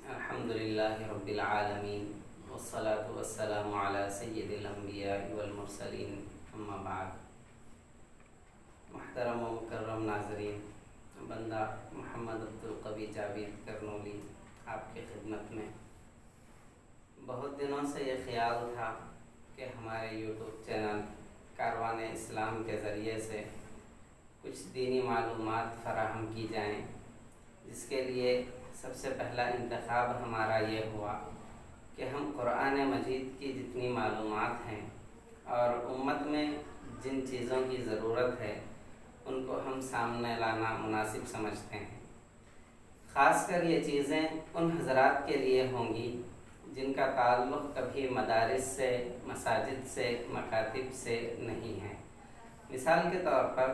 الحمدللہ رب العالمین والصلاة والسلام علی سید الانبیاء والمرسلین اما بعد۔ محترم و مکرم ناظرین، بندہ محمد عبدالقوی جاوید کرنولی آپ کی خدمت میں۔ بہت دنوں سے یہ خیال تھا کہ ہمارے یوٹیوب چینل کاروان اسلام کے ذریعے سے کچھ دینی معلومات فراہم کی جائیں، جس کے لیے سب سے پہلا انتخاب ہمارا یہ ہوا کہ ہم قرآن مجید کی جتنی معلومات ہیں اور امت میں جن چیزوں کی ضرورت ہے ان کو ہم سامنے لانا مناسب سمجھتے ہیں۔ خاص کر یہ چیزیں ان حضرات کے لیے ہوں گی جن کا تعلق کبھی مدارس سے، مساجد سے، مکاتب سے نہیں ہے۔ مثال کے طور پر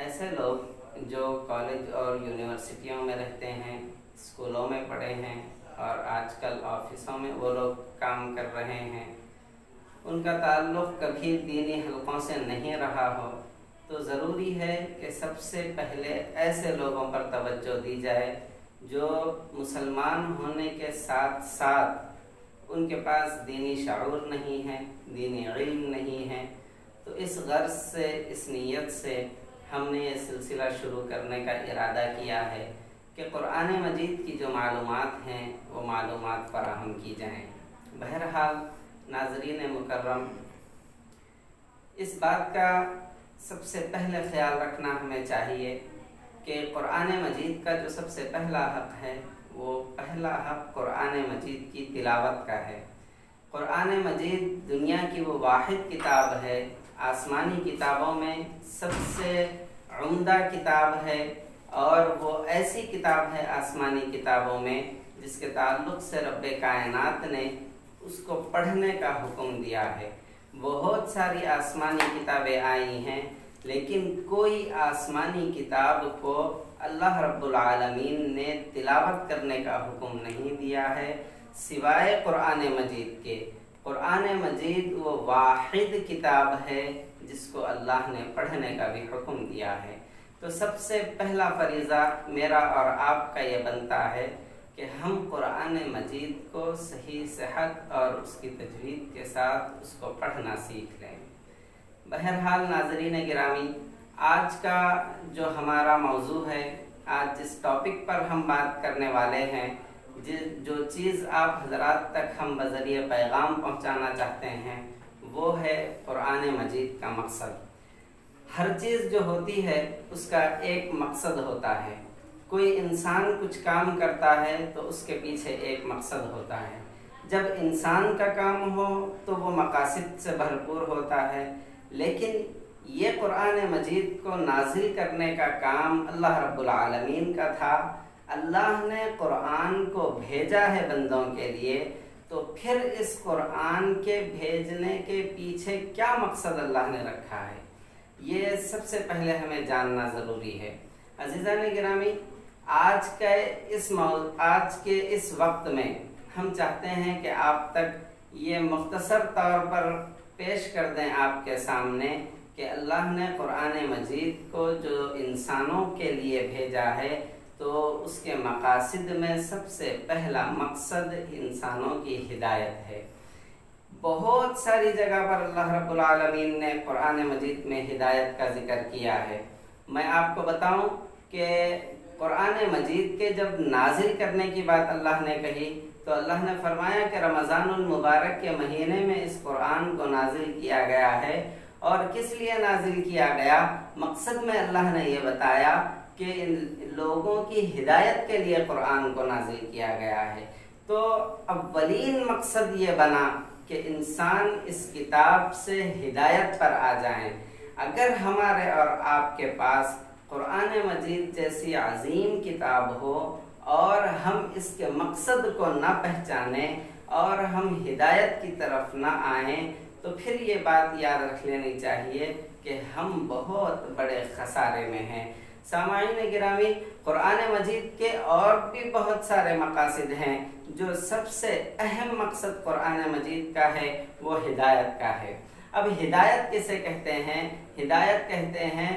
ایسے لوگ جو کالج اور یونیورسٹیوں میں رہتے ہیں، اسکولوں میں پڑھے ہیں اور آج کل آفسوں میں وہ لوگ کام کر رہے ہیں، ان کا تعلق کبھی دینی حلقوں سے نہیں رہا ہو، تو ضروری ہے کہ سب سے پہلے ایسے لوگوں پر توجہ دی جائے جو مسلمان ہونے کے ساتھ ساتھ ان کے پاس دینی شعور نہیں ہے، دینی علم نہیں ہے۔ تو اس غرض سے، اس نیت سے ہم نے یہ سلسلہ شروع کرنے کا ارادہ کیا ہے کہ قرآن مجید کی جو معلومات ہیں وہ معلومات فراہم کی جائیں۔ بہرحال ناظرین مکرم، اس بات کا سب سے پہلے خیال رکھنا ہمیں چاہیے کہ قرآن مجید کا جو سب سے پہلا حق ہے وہ پہلا حق قرآن مجید کی تلاوت کا ہے۔ قرآن مجید دنیا کی وہ واحد کتاب ہے، آسمانی کتابوں میں سب سے عمدہ کتاب ہے، اور وہ ایسی کتاب ہے آسمانی کتابوں میں جس کے تعلق سے رب کائنات نے اس کو پڑھنے کا حکم دیا ہے۔ بہت ساری آسمانی کتابیں آئی ہیں، لیکن کوئی آسمانی کتاب کو اللہ رب العالمین نے تلاوت کرنے کا حکم نہیں دیا ہے سوائے قرآن مجید کے۔ قرآن مجید وہ واحد کتاب ہے جس کو اللہ نے پڑھنے کا بھی حکم دیا ہے۔ تو سب سے پہلا فریضہ میرا اور آپ کا یہ بنتا ہے کہ ہم قرآن مجید کو صحیح صحت اور اس کی تجوید کے ساتھ اس کو پڑھنا سیکھ لیں۔ بہرحال ناظرین گرامی، آج کا جو ہمارا موضوع ہے، آج جس ٹاپک پر ہم بات کرنے والے ہیں، جو چیز آپ حضرات تک ہم بذریعہ پیغام پہنچانا چاہتے ہیں، وہ ہے قرآن مجید کا مقصد۔ ہر چیز جو ہوتی ہے اس کا ایک مقصد ہوتا ہے۔ کوئی انسان کچھ کام کرتا ہے تو اس کے پیچھے ایک مقصد ہوتا ہے۔ جب انسان کا کام ہو تو وہ مقاصد سے بھرپور ہوتا ہے، لیکن یہ قرآن مجید کو نازل کرنے کا کام اللہ رب العالمین کا تھا۔ اللہ نے قرآن کو بھیجا ہے بندوں کے لیے، تو پھر اس قرآن کے بھیجنے کے پیچھے کیا مقصد اللہ نے رکھا ہے، یہ سب سے پہلے ہمیں جاننا ضروری ہے۔ عزیزان گرامی، آج کے اس وقت میں ہم چاہتے ہیں کہ آپ تک یہ مختصر طور پر پیش کر دیں آپ کے سامنے کہ اللہ نے قرآن مجید کو جو انسانوں کے لیے بھیجا ہے، تو اس کے مقاصد میں سب سے پہلا مقصد انسانوں کی ہدایت ہے۔ بہت ساری جگہ پر اللہ رب العالمین نے قرآن مجید میں ہدایت کا ذکر کیا ہے۔ میں آپ کو بتاؤں کہ قرآن مجید کے جب نازل کرنے کی بات اللہ نے کہی تو اللہ نے فرمایا کہ رمضان المبارک کے مہینے میں اس قرآن کو نازل کیا گیا ہے۔ اور کس لیے نازل کیا گیا؟ مقصد میں اللہ نے یہ بتایا کہ ان لوگوں کی ہدایت کے لیے قرآن کو نازل کیا گیا ہے۔ تو اولین مقصد یہ بنا کہ انسان اس کتاب سے ہدایت پر آ جائیں۔ اگر ہمارے اور آپ کے پاس قرآن مجید جیسی عظیم کتاب ہو اور ہم اس کے مقصد کو نہ پہچانیں اور ہم ہدایت کی طرف نہ آئیں، تو پھر یہ بات یاد رکھ لینی چاہیے کہ ہم بہت بڑے خسارے میں ہیں۔ سامعین گرامی، قرآن مجید کے اور بھی بہت سارے مقاصد ہیں، جو سب سے اہم مقصد قرآن مجید کا ہے وہ ہدایت کا ہے۔ اب ہدایت کسے کہتے ہیں؟ ہدایت کہتے ہیں